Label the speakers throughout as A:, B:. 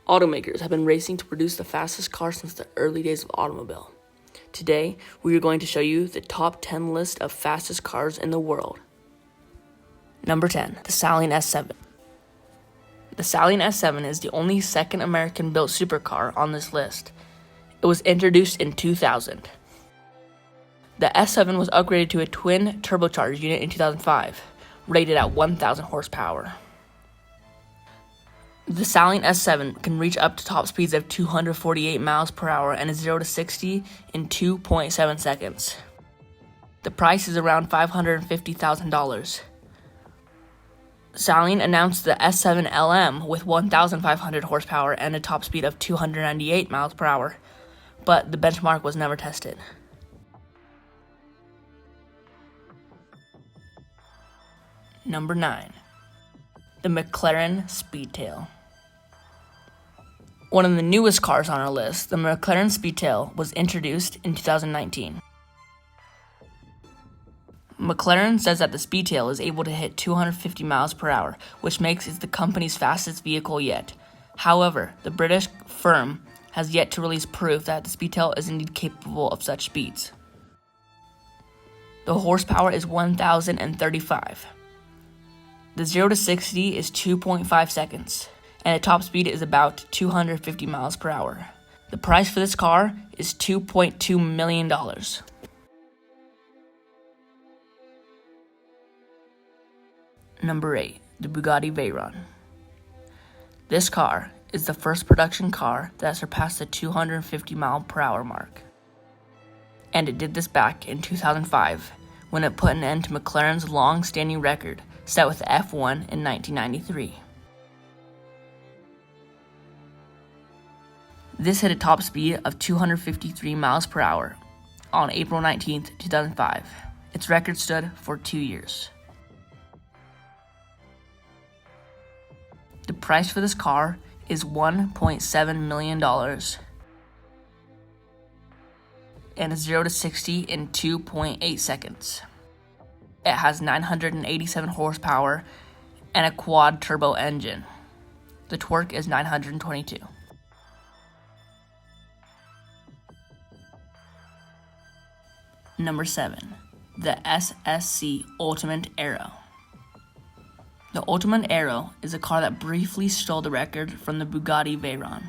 A: Automakers have been racing to produce the fastest car since the early days of automobile. Today, we are going to show you the top 10 list of fastest cars in the world. Number 10, the Saline S7. The Saline S7 is the only second American-built supercar on this list. It was introduced in 2000. The S7 was upgraded to a twin turbocharged unit in 2005, rated at 1,000 horsepower. The Saline S7 can reach up to top speeds of 248 miles per hour and is 0 to 60 in 2.7 seconds. The price is around $550,000. Saline announced the S7 LM with 1,500 horsepower and a top speed of 298 miles per hour, but the benchmark was never tested. Number 9, the McLaren Speedtail. One of the newest cars on our list, the McLaren Speedtail, was introduced in 2019. McLaren says that the Speedtail is able to hit 250 miles per hour, which makes it the company's fastest vehicle yet. However, the British firm has yet to release proof that the Speedtail is indeed capable of such speeds. The horsepower is 1,035. The 0 to 60 is 2.5 seconds, and the top speed is about 250 miles per hour. The price for this car is $2.2 million. Number 8, the Bugatti Veyron. This car is the first production car that surpassed the 250 mile per hour mark. And it did this back in 2005, when it put an end to McLaren's long-standing record set with the F1 in 1993. This hit a top speed of 253 miles per hour on April 19, 2005. Its record stood for 2 years. The price for this car is $1.7 million and is 0 to 60 in 2.8 seconds. It has 987 horsepower and a quad turbo engine. The torque is 922. Number 7, the SSC Ultimate Arrow. The Ultimate Arrow is a car that briefly stole the record from the Bugatti Veyron.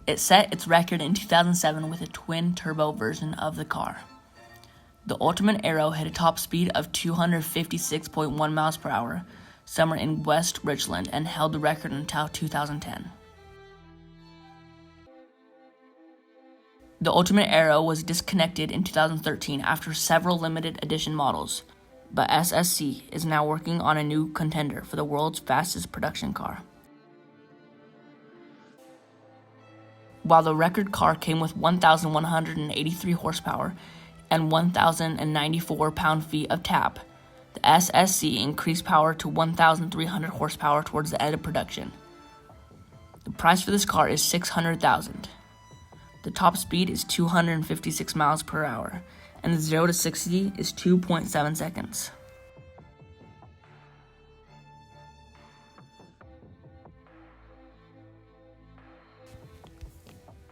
A: It set its record in 2007 with a twin-turbo version of the car. The Ultimate Arrow hit a top speed of 256.1 miles per hour somewhere in West Richland and held the record until 2010. The Ultimate Arrow was disconnected in 2013 after several limited edition models, but SSC is now working on a new contender for the world's fastest production car. While the record car came with 1,183 horsepower and 1,094 pound-feet of tap, the SSC increased power to 1,300 horsepower towards the end of production. The price for this car is $600,000. The top speed is 256 miles per hour, and the 0 to 60 is 2.7 seconds.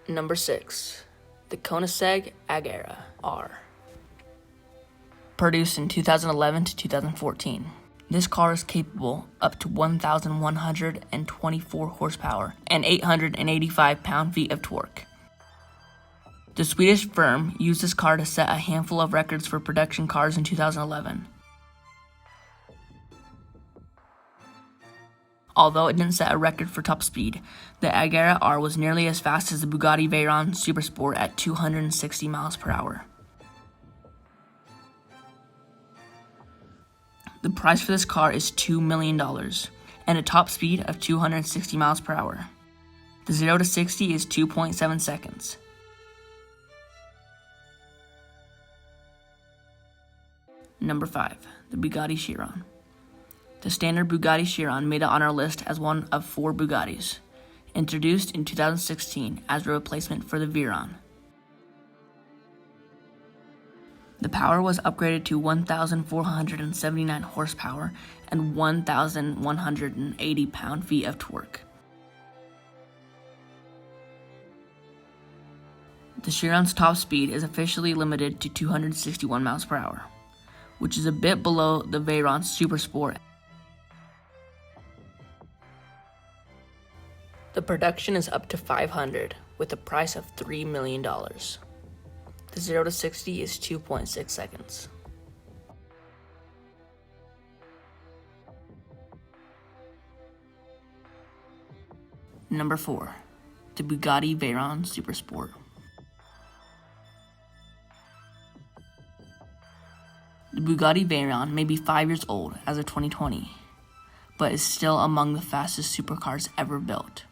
A: Number 6, the Koenigsegg Agera R. Produced in 2011 to 2014. This car is capable up to 1,124 horsepower and 885 pound-feet of torque. The Swedish firm used this car to set a handful of records for production cars in 2011. Although it didn't set a record for top speed, the Ajira R was nearly as fast as the Bugatti Veyron Supersport at 260 miles per hour. The price for this car is $2 million and a top speed of 260 miles per hour. The 0 to 60 is 2.7 seconds. Number 5, the Bugatti Chiron. The standard Bugatti Chiron made it on our list as one of 4 Bugattis, introduced in 2016 as a replacement for the Veyron. The power was upgraded to 1,479 horsepower and 1,180 pound-feet of torque. The Chiron's top speed is officially limited to 261 miles per hour, which is a bit below the Veyron Super Sport. The production is up to 500 with a price of $3 million. The 0 to 60 is 2.6 seconds. Number 4. The Bugatti Veyron Super Sport. The Bugatti Veyron may be 5 years old as of 2020, but is still among the fastest supercars ever built.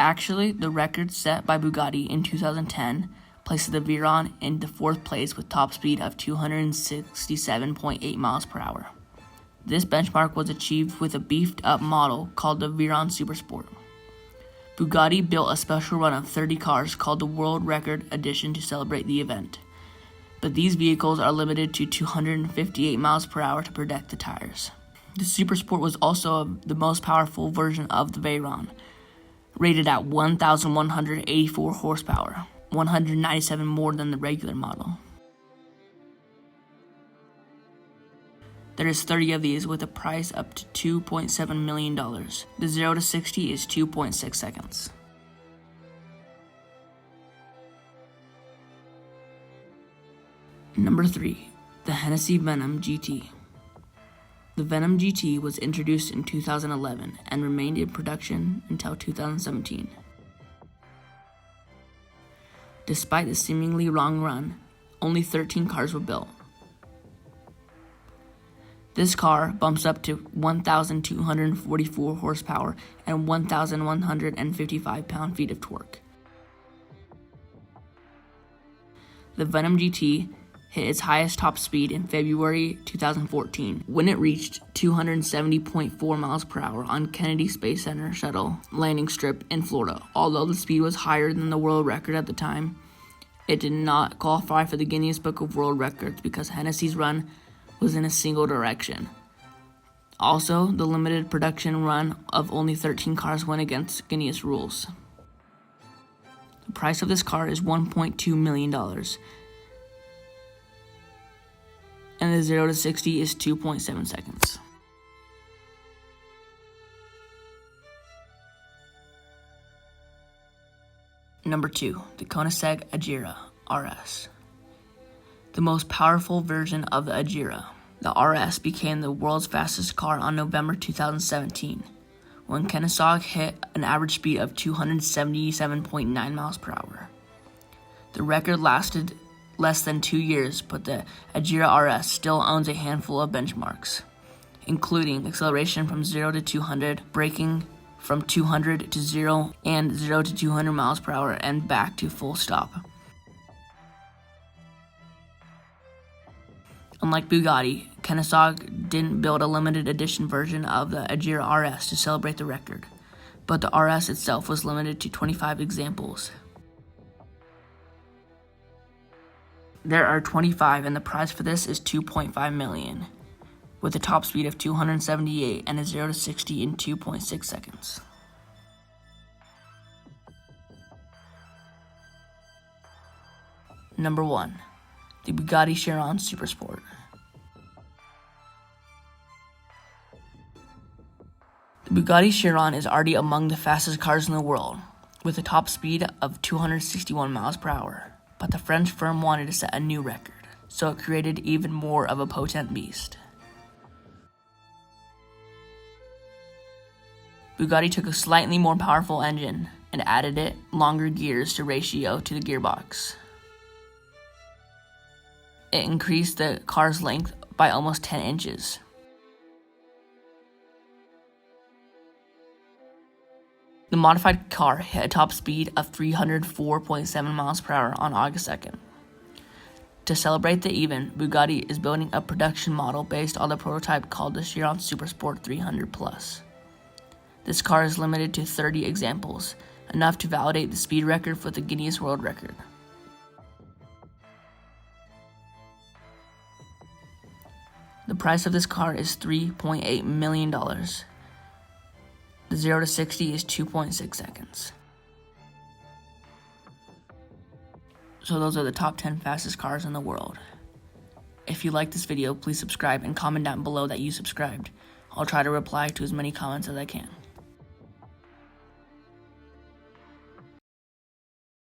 A: Actually, the record set by Bugatti in 2010 places the Veyron in the 4th place with top speed of 267.8 miles per hour. This benchmark was achieved with a beefed-up model called the Veyron Super Sport. Bugatti built a special run of 30 cars called the World Record Edition to celebrate the event, but these vehicles are limited to 258 miles per hour to protect the tires. The Super Sport was also the most powerful version of the Veyron, rated at 1,184 horsepower, 197 more than the regular model. There is 30 of these with a price up to $2.7 million. The 0 to 60 is 2.6 seconds. Number 3. The Hennessy Venom GT. The Venom GT was introduced in 2011 and remained in production until 2017. Despite the seemingly long run, only 13 cars were built. This car bumps up to 1,244 horsepower and 1,155 pound-feet of torque. The Venom GT hit its highest top speed in February 2014 when it reached 270.4 miles per hour on Kennedy Space Center Shuttle landing strip in Florida. Although the speed was higher than the world record at the time, it did not qualify for the Guinness Book of World Records because Hennessy's run was in a single direction. Also, the limited production run of only 13 cars went against Guinness rules. The price of this car is $1.2 million, and the 0 to 60 is 2.7 seconds. Number 2, the Koenigsegg Agera RS. The most powerful version of the Ajira, the RS became the world's fastest car on November 2017, when Koenigsegg hit an average speed of 277.9 miles per hour. The record lasted less than 2 years, but the Ajira RS still owns a handful of benchmarks, including acceleration from 0 to 200, braking from 200 to 0, and 0 to 200 miles per hour and back to full stop. Unlike Bugatti, Koenigsegg didn't build a limited edition version of the Ajira RS to celebrate the record, but the RS itself was limited to 25 examples. There are 25 and the price for this is $2.5 million, with a top speed of 278 and a 0 to 60 in 2.6 seconds. Number 1. The Bugatti Chiron Super Sport. The Bugatti Chiron is already among the fastest cars in the world, with a top speed of 261 miles per hour. But the French firm wanted to set a new record, so it created even more of a potent beast. Bugatti took a slightly more powerful engine and added it longer gears to ratio to the gearbox. It increased the car's length by almost 10 inches. The modified car hit a top speed of 304.7 miles per hour on August 2nd. To celebrate the event, Bugatti is building a production model based on the prototype called the Chiron Super Sport 300 Plus. This car is limited to 30 examples, enough to validate the speed record for the Guinness World Record. The price of this car is $3.8 million. The 0 to 60 is 2.6 seconds. So those are the top 10 fastest cars in the world. If you like this video, please subscribe and comment down below that you subscribed. I'll try to reply to as many comments as I can.